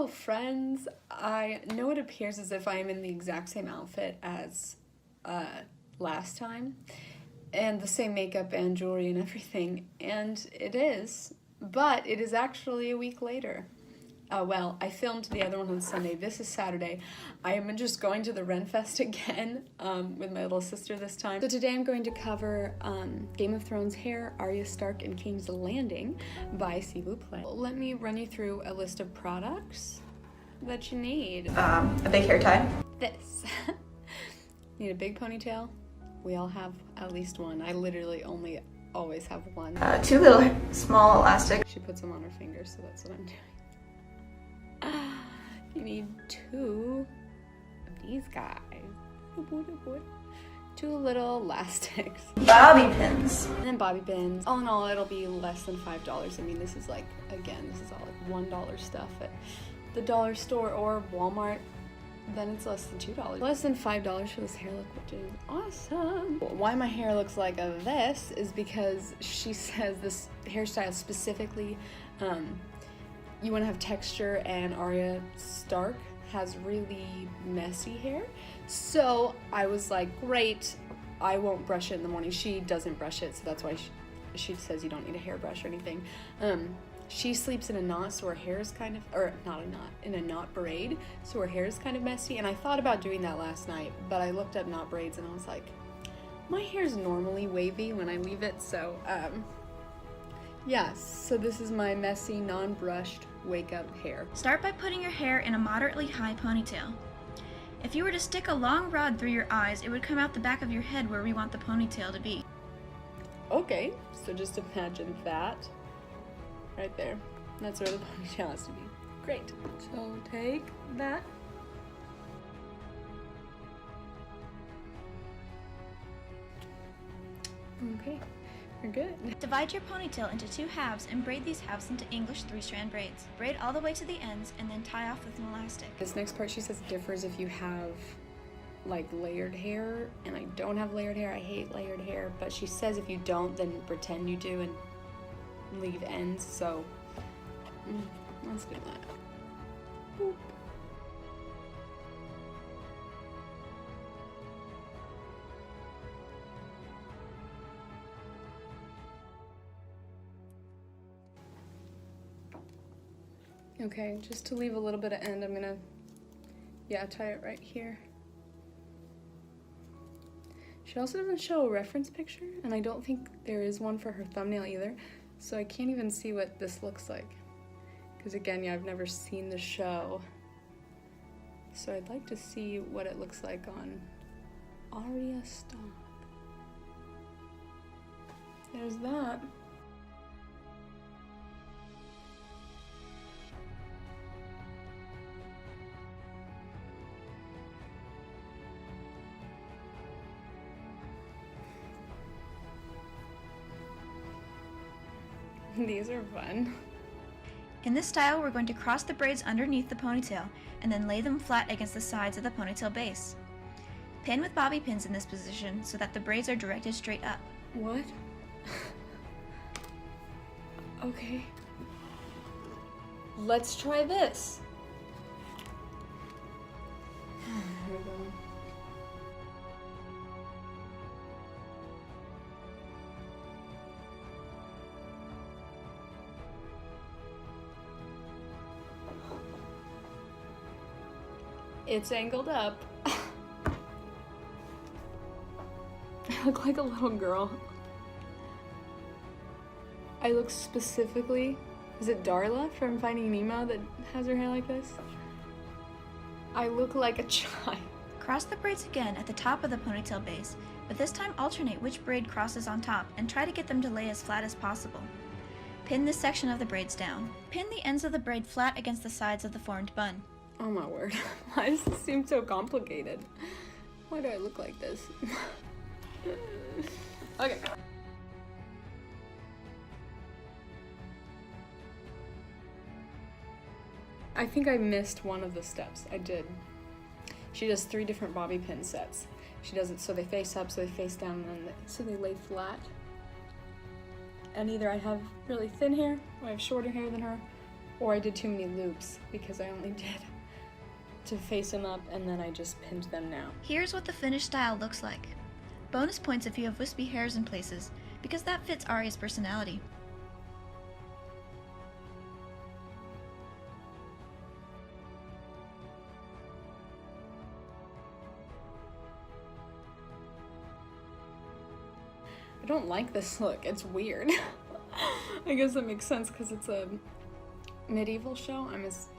Hello friends! I know it appears as if I am in the exact same outfit as last time, and the same makeup and jewelry and everything, and it is, but it is actually a week later. Well, I filmed the other one on Sunday. This is Saturday. I am just going to the Renfest again with my little sister this time. So today I'm going to cover Game of Thrones Hair, Arya Stark and King's Landing by Silvousplaits. Let me run you through a list of products that you need. A big hair tie. This. Need a big ponytail. We all have at least one. I literally always have one. 2 little small elastic. She puts them on her fingers, so that's what I'm doing. You need 2 of these guys. 2 little elastics. Bobby pins. And then bobby pins. All in all, it'll be less than $5. I mean, this is like, again, this is all like $1 stuff at the dollar store or Walmart. Then it's less than $2. Less than $5 for this hair look, which is awesome. Why my hair looks like this is because she says this hairstyle specifically, you want to have texture, and Arya Stark has really messy hair. So I was like, great, I won't brush it in the morning. She doesn't brush it, so that's why she says you don't need a hairbrush or anything. She sleeps in a knot, so her hair is kind of, or not a knot, in a knot braid, so her hair is kind of messy. And I thought about doing that last night, but I looked up knot braids and I was like, my hair's normally wavy when I leave it, so yeah, so this is my messy, non-brushed wake-up hair. Start by putting your hair in a moderately high ponytail. If you were to stick a long rod through your eyes, it would come out the back of your head where we want the ponytail to be. Okay, so just imagine that right there. That's where the ponytail has to be. Great. So take that. Okay. You're good. Divide your ponytail into 2 halves and braid these halves into English 3-strand braids. Braid all the way to the ends and then tie off with an elastic. This next part, she says, differs if you have like layered hair, and I don't have layered hair. I hate layered hair, but she says if you don't, then pretend you do and leave ends. So let's do that. Boop. Okay, just to leave a little bit of end, I'm gonna, tie it right here. She also doesn't show a reference picture, and I don't think there is one for her thumbnail either, so I can't even see what this looks like. Because again, I've never seen the show. So I'd like to see what it looks like on Arya Stark. There's that. These are fun. In this style, we're going to cross the braids underneath the ponytail and then lay them flat against the sides of the ponytail base. Pin with bobby pins in this position so that the braids are directed straight up. What? Okay. Let's try this. Here we go. It's angled up. I look like a little girl. I look specifically, is it Darla from Finding Nemo that has her hair like this? I look like a child. Cross the braids again at the top of the ponytail base, but this time alternate which braid crosses on top and try to get them to lay as flat as possible. Pin this section of the braids down. Pin the ends of the braid flat against the sides of the formed bun. Oh my word, why does this seem so complicated? Why do I look like this? Okay. I think I missed one of the steps. I did. She does 3 different bobby pin sets. She does it so they face up, so they face down, and then so they lay flat. And either I have really thin hair, or I have shorter hair than her, Or I did too many loops because I only did to face them up and then I just pinned them now. Here's what the finished style looks like. Bonus points if you have wispy hairs in places, because that fits Arya's personality. I don't like this look, it's weird. I guess that makes sense because it's a medieval show.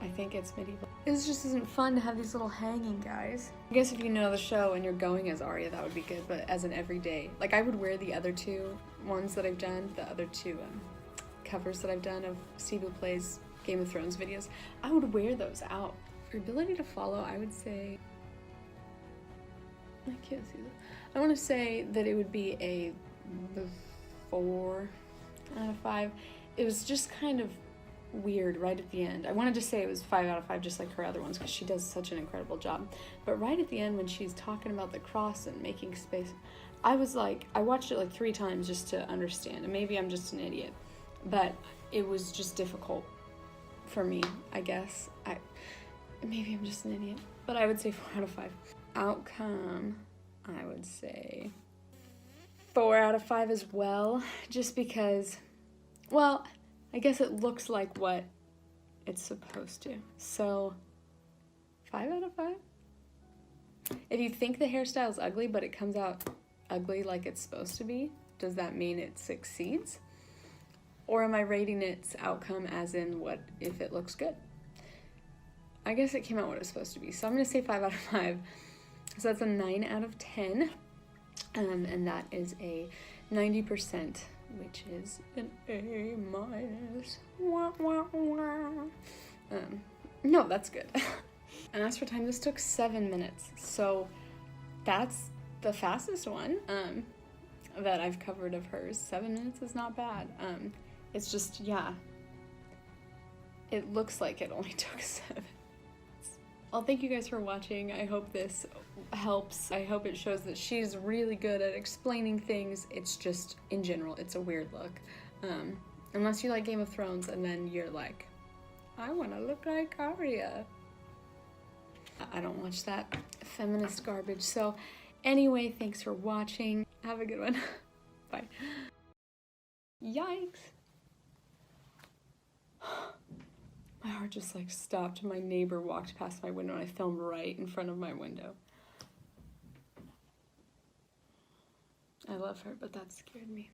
I think it's medieval. It just isn't fun to have these little hanging guys. I guess if you know the show and you're going as Arya, that would be good, but as an everyday, like I would wear the other two ones that I've done, the other two covers that I've done of Silvousplaits Game of Thrones videos, I would wear those out. For ability to follow, I would say, I can't see that. I want to say that it would be a 4 out of 5. It was just kind of weird right at the end. I wanted to say it was 5 out of 5 just like her other ones because she does such an incredible job. But right at the end when she's talking about the cross and making space, I was like, I watched it like 3 times just to understand. And maybe I'm just an idiot. But it was just difficult for me, I guess. Maybe I'm just an idiot. But I would say 4 out of 5. Outcome, I would say 4 out of 5 as well. Just because, well, I guess it looks like what it's supposed to. So, 5 out of 5? If you think the hairstyle is ugly, but it comes out ugly like it's supposed to be, does that mean it succeeds? Or am I rating its outcome as in what if it looks good? I guess it came out what it was supposed to be. So I'm gonna say 5 out of 5. So that's a 9 out of 10. And that is a 90%. Which is an A minus. Wah, wah, wah. No, that's good. And as for time, this took 7 minutes. So that's the fastest one that I've covered of hers. 7 minutes is not bad. It's just, yeah, it looks like it only took 7. Well, thank you guys for watching. I hope this helps. I hope it shows that she's really good at explaining things. It's just, in general, it's a weird look. Unless you like Game of Thrones and then you're like, I want to look like Arya. I don't watch that feminist garbage. So anyway, thanks for watching. Have a good one. Bye. Yikes. My heart just like stopped. My neighbor walked past my window and I filmed right in front of my window. I love her, but that scared me.